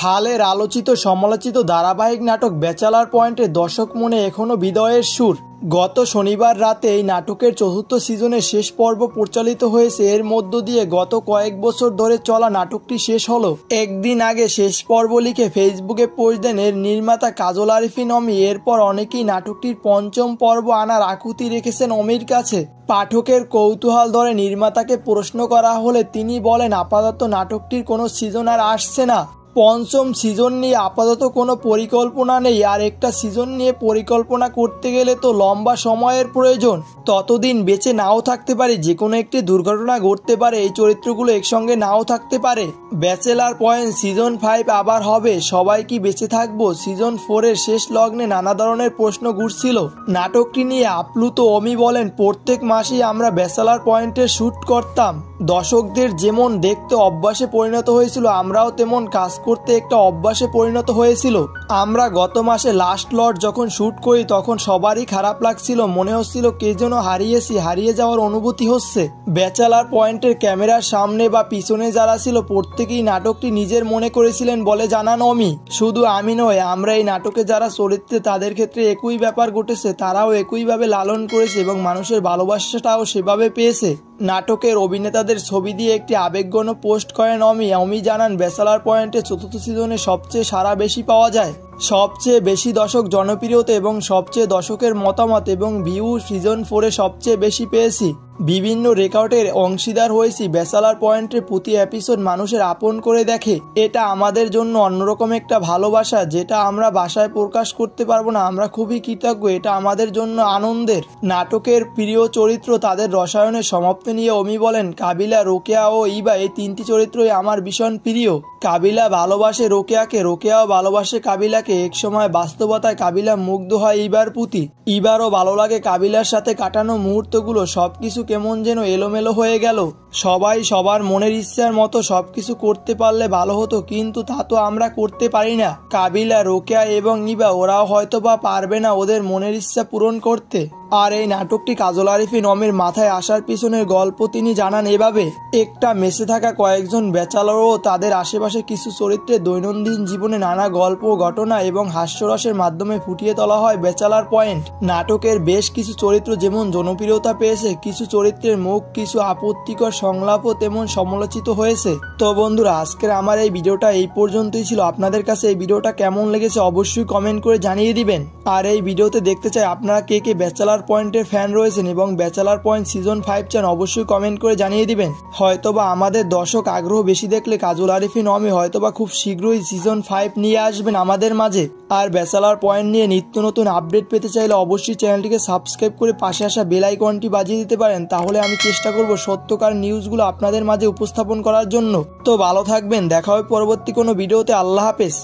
হালের আলোচিত সমালোচিত ধারাবাহিক নাটক ব্যাচেলার পয়েন্টে দর্শক মনে এখনও বিদায়ের সুর। গত শনিবার রাতে এই নাটকের চতুর্থ সিজনের শেষ পর্ব পরিচালিত হয়েছে। এর মধ্য দিয়ে গত কয়েক বছর ধরে চলা নাটকটি শেষ হলো। একদিন আগে শেষ পর্ব লিখে ফেসবুকে পোস্ট দেন এর নির্মাতা কাজল আরিফিন অমি। এরপর অনেকেই নাটকটির পঞ্চম পর্ব আনার আকুতি রেখেছেন অমির কাছে। পাঠকের কৌতূহল ধরে নির্মাতাকে প্রশ্ন করা হলে তিনি বলেন, আপাতত নাটকটির কোনো সিজন আর আসছে না। পঞ্চম সিজন নিয়ে আপাতত কোনো পরিকল্পনা নেই, আর একটা সিজন নিয়ে পরিকল্পনা করতে গেলে তো লম্বা সময়ের প্রয়োজন। ততদিন বেঁচে নাও থাকতে পারে, যে কোনো একটি দুর্ঘটনা ঘটতে পারে, এই চরিত্রগুলো একসঙ্গে নাও থাকতে পারে। ব্যাচেলার পয়েন্ট সিজন 5 আবার হবে, সবাই কি বেঁচে থাকবো? সিজন 4-এর শেষ লগ্নে নানা ধরনের প্রশ্ন ঘুরছিল। নাটকটি নিয়ে আপ্লুত অমি বলেন, প্রত্যেক মাসেই আমরা ব্যাচেলার পয়েন্টের শ্যুট করতাম। দর্শকদের যেমন দেখতে অভ্যাসে পরিণত হয়েছিল, আমরাও তেমন কাজ করতে একটা অভ্যাসে পরিণত হয়েছিল। আমরা গত মাসে লাস্ট লট যখন শ্যুট করি তখন সবারই খারাপ লাগছিল, মনে হচ্ছিল কে যেন হারিয়ে যাওয়ার অনুভূতি হচ্ছে। ব্যাচেলার পয়েন্টের ক্যামেরার সামনে বা পিছনে যারা ছিল প্রত্যেকেই নাটকটি নিজের মনে করেছিলেন বলে জানান অমি। শুধু আমি নয়, আমরা এই নাটকে যারা চরিত্রে তাদের ক্ষেত্রে একই ব্যাপার ঘটেছে, তারাও একইভাবে লালন করেছে এবং মানুষের ভালোবাসাটাও সেভাবে পেয়েছে। নাটকের অভিনেতাদের ছবি দিয়ে একটি আবেগঘন পোস্ট করেন অমি জানান, ব্যাচেলার পয়েন্টে চতুর্থ সিজনে সবচেয়ে সাড়া বেশি পাওয়া যায়, সবচেয়ে বেশি দর্শক জনপ্রিয়তা এবং সবচেয়ে দর্শকের মতামত এবং ভিউ সিজন 4-এ সবচেয়ে বেশি পেয়েছি। বিভিন্ন রেকর্ডের অংশীদার হয়েছি। ব্যাচেলার পয়েন্টের প্রতি এপিসোড মানুষের আপন করে দেখে। এটা আমাদের জন্য অন্যরকম একটা ভালোবাসা, যেটা আমরা ভাষায় প্রকাশ করতে পারবো না। আমরা খুবই কৃতজ্ঞ, এটা আমাদের জন্য আনন্দের। নাটকের প্রিয় চরিত্র তাদের রসায়নের সমাপ্তি নিয়ে অমি বলেন, কাবিলা, রোকেয়া ও ইবা এই তিনটি চরিত্রই আমার ভীষণ প্রিয়। কাবিলা ভালোবাসে রোকেয়াকে, রোকেয়াও ভালোবাসে কাবিলাকে। এক সময় বাস্তবতায় কাবিলা মুগ্ধ হয় ইবার প্রতি, ইবারও ভালো লাগে কাবিলার সাথে কাটানো মুহূর্তগুলো। সবকিছু কেমন যেন এলোমেলো হয়ে গেল। সবাই সবার মনের ইচ্ছার মতো সবকিছু করতে পারলে ভালো হতো, কিন্তু তা তো আমরা করতে পারি না। কাবিলা, রোকেয়া এবং ইবা ওরাও হয়তো বা পারবে না ওদের মনের ইচ্ছা পূরণ করতে। আর এই নাটকটি কাজল আরিফিন অমির মাথায় আসার পিছনের গল্প তিনি জানান এভাবে, একটা মেসে থাকা কয়েকজন ব্যাচেলর ও তাদের আশেপাশে কিছু চরিত্রের দৈনন্দিন জীবনে নানা গল্প, ঘটনা এবং হাস্যরসের মাধ্যমে ফুটিয়ে তোলা হয় ব্যাচেলার পয়েন্ট। নাটকের বেশ কিছু চরিত্র যেমন জনপ্রিয়তা পেয়েছে, কিছু চরিত্রের মুখ কিছু আপত্তিকর সংলাপও তেমন সমালোচিত হয়েছে। তো বন্ধুরা, আজকের আমার এই ভিডিওটা এই পর্যন্তই ছিল। আপনাদের কাছে এই ভিডিওটা কেমন লেগেছে অবশ্যই কমেন্ট করে জানিয়ে দিবেন। আর এই ভিডিওতে দেখতে চাই আপনারা কে কে ব্যাচেলার পয়েন্টের ফ্যান রয়েছেন এবং ব্যাচেলার পয়েন্ট সিজন 5 চান, অবশ্যই কমেন্ট করে জানিয়ে দিবেন। হয়তোবা আমাদের দর্শক আগ্রহ বেশি দেখলে কাজল আরিফিন অমি হয়তোবা খুব শীঘ্রই সিজন 5 নিয়ে আসবেন আমাদের মাঝে। আর ব্যাচেলার পয়েন্ট নিয়ে নিত্য নতুন আপডেট পেতে চাইলে অবশ্যই চ্যানেলটিকে সাবস্ক্রাইব করে পাশে আসা বেল আইকনটি বাজিয়ে দিতে পারেন। তাহলে আমি চেষ্টা করব সত্যকার নিউজগুলো আপনাদের মাঝে উপস্থাপন করার জন্য। তো ভালো থাকবেন, দেখা হবে পরবর্তী কোনো ভিডিওতে। আল্লাহ হাফেজ।